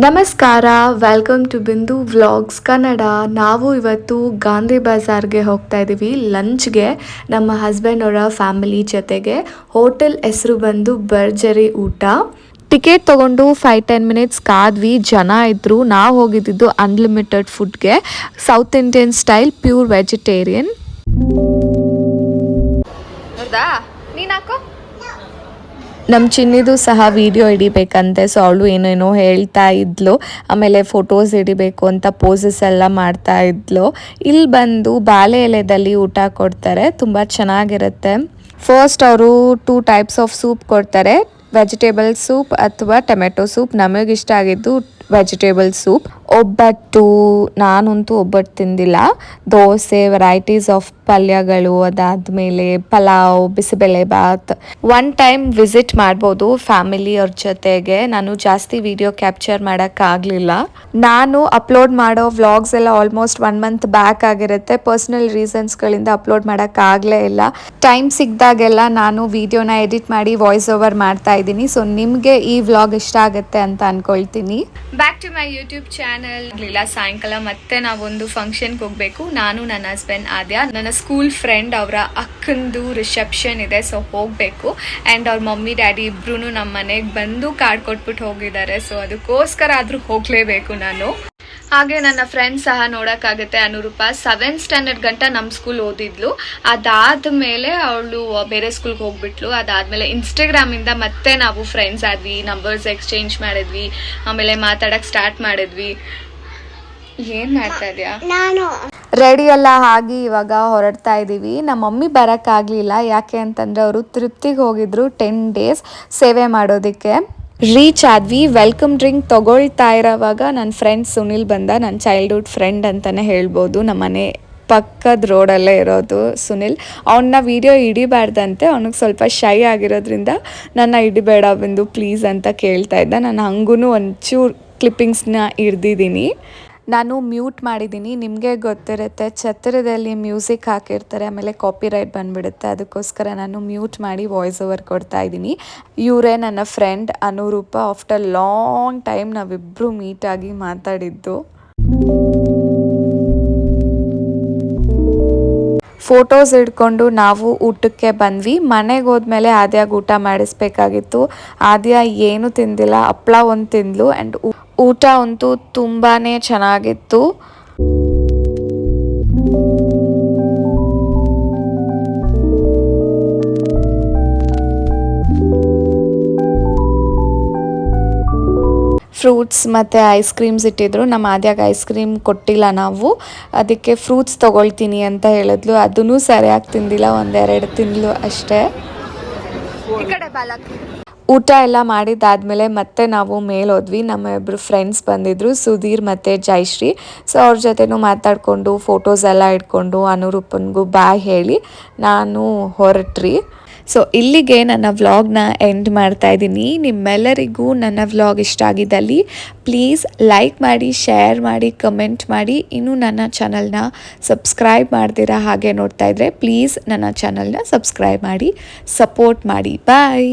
ನಮಸ್ಕಾರ, welcome to ಬಿಂದು vlogs Kannada. ನಾವು ಇವತ್ತು ಗಾಂಧಿ ಬಜಾರ್ಗೆ ಹೋಗ್ತಾ ಇದ್ದೀವಿ ಲಂಚ್ಗೆ ನಮ್ಮ ಹಸ್ಬೆಂಡ್ ಅವರ ಫ್ಯಾಮಿಲಿ ಜೊತೆಗೆ. ಹೋಟೆಲ್ ಹೆಸರು ಬಂದು ಭರ್ಜರಿ ಊಟ. ಟಿಕೆಟ್ ತಗೊಂಡು 5-10 ಮಿನಿಟ್ಸ್ ಕಾದ್ವಿ. ಜನ ಇದ್ರು. ನಾವು ಹೋಗಿದ್ದು ಅನ್ಲಿಮಿಟೆಡ್ ಫುಡ್ಗೆ, South Indian style, pure vegetarian. ನಮ್ಮ ಚಿನ್ನಿದು ಸಹ ವಿಡಿಯೋ ಹಿಡಿಬೇಕಂತೆ, ಸೊ ಅವಳು ಏನೇನೋ ಹೇಳ್ತಾ ಇದ್ಲು. ಆಮೇಲೆ ಫೋಟೋಸ್ ಹಿಡಿಬೇಕು ಅಂತ ಪೋಸಸ್ ಎಲ್ಲ ಮಾಡ್ತಾ ಇದ್ಲು. ಇಲ್ಲಿ ಬಂದು ಬಾಳೆ ಎಲೆದಲ್ಲಿ ಊಟ ಕೊಡ್ತಾರೆ, ತುಂಬ ಚೆನ್ನಾಗಿರುತ್ತೆ. ಫಸ್ಟ್ ಅವರು 2 ಟೈಪ್ಸ್ ಆಫ್ ಸೂಪ್ ಕೊಡ್ತಾರೆ, ವೆಜಿಟೇಬಲ್ ಸೂಪ್ ಅಥವಾ ಟೊಮೆಟೊ ಸೂಪ್. ನಮಗಿಷ್ಟ ಆಗಿದ್ದು ವೆಜಿಟೇಬಲ್ ಸೂಪ್. ಒಬ್ಬಟ್ಟು, ನಾನಂತೂ ಒಬ್ಬಟ್ಟು ತಿಂದಿಲ್ಲ. ದೋಸೆ, ವೆರೈಟೀಸ್ ಆಫ್ ಪಲ್ಯಗಳು, ಅದಾದಮೇಲೆ pulao, bisibele bath. One time visit ಮಾಡ್ಬೋದು ಫ್ಯಾಮಿಲಿಯವ್ರ ಜೊತೆಗೆ. ನಾನು ಜಾಸ್ತಿ ವಿಡಿಯೋ ಕ್ಯಾಪ್ಚರ್ ಮಾಡೋಕ್ಕಾಗಲಿಲ್ಲ. ನಾನು ಅಪ್ಲೋಡ್ ಮಾಡೋ ವ್ಲಾಗ್ಸ್ ಎಲ್ಲ ಆಲ್ಮೋಸ್ಟ್ 1 ಮಂತ್ ಬ್ಯಾಕ್ ಆಗಿರುತ್ತೆ. ಪರ್ಸ್ನಲ್ ರೀಸನ್ಸ್ಗಳಿಂದ ಅಪ್ಲೋಡ್ ಮಾಡೋಕ್ಕಾಗಲೇ ಇಲ್ಲ. ಟೈಮ್ ಸಿಕ್ಕಿದಾಗೆಲ್ಲ ನಾನು ವಿಡಿಯೋನ ಎಡಿಟ್ ಮಾಡಿ ವಾಯ್ಸ್ ಓವರ್ ಮಾಡ್ತಾ ಇದ್ದೀನಿ. ಸೊ ನಿಮಗೆ ಈ ವ್ಲಾಗ್ ಇಷ್ಟ ಆಗುತ್ತೆ ಅಂತ ಅನ್ಕೊಳ್ತೀನಿ. Back to my YouTube channel. ಸಾಯಂಕಾಲ ಮತ್ತೆ ನಾವೊಂದು ಫಂಕ್ಷನ್ಗೆ ಹೋಗ್ಬೇಕು. ನಾನು, ನನ್ನ ಹಸ್ಬೆಂಡ್ ಆದ್ಯ, ನನ್ನ ಸ್ಕೂಲ್ ಫ್ರೆಂಡ್ ಅವರ ಅಕ್ಕಂದು ರಿಸೆಪ್ಷನ್ ಇದೆ, ಸೊ ಹೋಗ್ಬೇಕು. ಅಂಡ್ ಅವ್ರ ಮಮ್ಮಿ ಡ್ಯಾಡಿ ಇಬ್ರು ನಮ್ಮ ಮನೆಗೆ ಬಂದು ಕಾರ್ಡ್ ಕೊಟ್ಬಿಟ್ಟು ಹೋಗಿದ್ದಾರೆ. ಸೊ ಅದಕ್ಕೋಸ್ಕರ ಆದ್ರೂ ಹೋಗ್ಲೇಬೇಕು ನಾನು. ಹಾಗೆ ನನ್ನ ಫ್ರೆಂಡ್ ಸಹ ನೋಡೋಕ್ಕಾಗುತ್ತೆ. ಅನುರೂಪ 7th ಸ್ಟ್ಯಾಂಡರ್ಡ್ ಗಂಟ ನಮ್ಮ ಸ್ಕೂಲ್ ಓದಿದ್ಲು. ಅದಾದಮೇಲೆ ಅವಳು ಬೇರೆ ಸ್ಕೂಲ್ಗೆ ಹೋಗ್ಬಿಟ್ಲು. ಅದಾದಮೇಲೆ ಇನ್ಸ್ಟಾಗ್ರಾಮಿಂದ ಮತ್ತೆ ನಾವು ಫ್ರೆಂಡ್ಸ್ ಆದ್ವಿ, ನಂಬರ್ಸ್ ಎಕ್ಸ್ಚೇಂಜ್ ಮಾಡಿದ್ವಿ, ಆಮೇಲೆ ಮಾತಾಡೋಕ್ಕೆ ಸ್ಟಾರ್ಟ್ ಮಾಡಿದ್ವಿ. ಏನು ಮಾಡ್ತಾ ಇದೆಯಾ? ರೆಡಿ ಎಲ್ಲ ಆಗಿ ಇವಾಗ ಹೊರಡ್ತಾ ಇದ್ದೀವಿ. ನಮ್ಮ ಮಮ್ಮಿ ಬರೋಕ್ಕಾಗಲಿಲ್ಲ, ಯಾಕೆ ಅಂತಂದರೆ ಅವರು ತೃಪ್ತಿಗೆ ಹೋಗಿದ್ರು 10 ಡೇಸ್ ಸೇವೆ ಮಾಡೋದಕ್ಕೆ. ರೀಚ್ ಆದ್ವಿ. ವೆಲ್ಕಮ್ ಡ್ರಿಂಕ್ ತೊಗೊಳ್ತಾ ಇರೋವಾಗ ನನ್ನ ಫ್ರೆಂಡ್ ಸುನಿಲ್ ಬಂದ. ನನ್ನ ಚೈಲ್ಡ್ಹುಡ್ ಫ್ರೆಂಡ್ ಅಂತಲೇ ಹೇಳ್ಬೋದು. ನಮ್ಮ ಮನೆ ಪಕ್ಕದ ರೋಡಲ್ಲೇ ಇರೋದು ಸುನಿಲ್. ಅವನ್ನ ವಿಡಿಯೋ ಹಿಡಿಬಾರ್ದಂತೆ, ಅವನಿಗೆ ಸ್ವಲ್ಪ ಶೈ ಆಗಿರೋದ್ರಿಂದ ನನ್ನ ಹಿಡಿಬೇಡ ಬಂದು ಪ್ಲೀಸ್ ಅಂತ ಕೇಳ್ತಾ ಇದ್ದ. ನಾನು ಹಂಗೂ ಒಂಚೂರು ಕ್ಲಿಪ್ಪಿಂಗ್ಸ್ನ ಹಿಡ್ದಿದ್ದೀನಿ. ನಾನು ಮ್ಯೂಟ್ ಮಾಡಿದ್ದೀನಿ. ನಿಮಗೆ ಗೊತ್ತಿರುತ್ತೆ, ಛತ್ರದಲ್ಲಿ ಮ್ಯೂಸಿಕ್ ಹಾಕಿರ್ತಾರೆ, ಆಮೇಲೆ ಕಾಪಿರೈಟ್ ಬಂದುಬಿಡುತ್ತೆ. ಅದಕ್ಕೋಸ್ಕರ ನಾನು ಮ್ಯೂಟ್ ಮಾಡಿ ವಾಯ್ಸ್ ಓವರ್ ಕೊಡ್ತಾ ಇದ್ದೀನಿ. ಇವರೇ ನನ್ನ ಫ್ರೆಂಡ್ ಅನುರೂಪ. ಆಫ್ಟರ್ ಲಾಂಗ್ ಟೈಮ್ ನಾವಿಬ್ಬರು ಮೀಟಾಗಿ ಮಾತಾಡಿದ್ದು. ಫೋಟೋಸ್ ಹಿಡ್ಕೊಂಡು ನಾವು ಊಟಕ್ಕೆ ಬಂದ್ವಿ. ಮನೆಗೆ ಹೋದ್ಮೇಲೆ ಆದ್ಯಾಗ ಊಟ ಮಾಡಿಸ್ಬೇಕಾಗಿತ್ತು. ಆದ್ಯ ಏನು ತಿಂದಿಲ್ಲ, ಹಪ್ಳ ಒಂದು ತಿಂದ್ಲು. ಆ್ಯಂಡ್ ಊಟ ಅಂತೂ ತುಂಬಾ ಚೆನ್ನಾಗಿತ್ತು. ಫ್ರೂಟ್ಸ್ ಮತ್ತು ಐಸ್ ಕ್ರೀಮ್ಸ್ ಇಟ್ಟಿದ್ರು. ನಮ್ಮ ಆದ್ಯಾಗ ಐಸ್ ಕ್ರೀಮ್ ಕೊಟ್ಟಿಲ್ಲ ನಾವು, ಅದಕ್ಕೆ ಫ್ರೂಟ್ಸ್ ತೊಗೊಳ್ತೀನಿ ಅಂತ ಹೇಳಿದ್ಲು. ಅದೂ ಸರಿಯಾಗಿ ತಿಂದಿಲ್ಲ, 1-2 ತಿಂದ್ಲು ಅಷ್ಟೇ. ಊಟ ಎಲ್ಲ ಮಾಡಿದ್ದಾದಮೇಲೆ ಮತ್ತೆ ನಾವು ಮೇಲೋದ್ವಿ. ನಮ್ಮ ಇಬ್ಬರು ಫ್ರೆಂಡ್ಸ್ ಬಂದಿದ್ದರು, ಸುಧೀರ್ ಮತ್ತು ಜಯಶ್ರೀ. ಸೊ ಅವ್ರ ಜೊತೆನೂ ಮಾತಾಡಿಕೊಂಡು ಫೋಟೋಸ್ ಎಲ್ಲ ಇಟ್ಕೊಂಡು ಅನುರೂಪನ್ಗೂ ಬಾಯ್ ಹೇಳಿ ನಾನು ಹೊರಟ್ರಿ. ಸೊ ಇಲ್ಲಿಗೆ ನನ್ನ ವ್ಲಾಗ್ನ ಎಂಡ್ ಮಾಡ್ತಾ ಇದ್ದೀನಿ. ನಿಮ್ಮೆಲ್ಲರಿಗೂ ನನ್ನ ವ್ಲಾಗ್ ಇಷ್ಟ ಆಗಿದ್ದಲ್ಲಿ ಪ್ಲೀಸ್ ಲೈಕ್ ಮಾಡಿ, ಶೇರ್ ಮಾಡಿ, ಕಮೆಂಟ್ ಮಾಡಿ. ಇನ್ನೂ ನನ್ನ ಚಾನಲ್ನ ಸಬ್ಸ್ಕ್ರೈಬ್ ಮಾಡ್ತೀರಾ ಹಾಗೆ ನೋಡ್ತಾ ಇದ್ದರೆ ಪ್ಲೀಸ್ ನನ್ನ ಚಾನಲ್ನ ಸಬ್ಸ್ಕ್ರೈಬ್ ಮಾಡಿ, ಸಪೋರ್ಟ್ ಮಾಡಿ. ಬಾಯ್.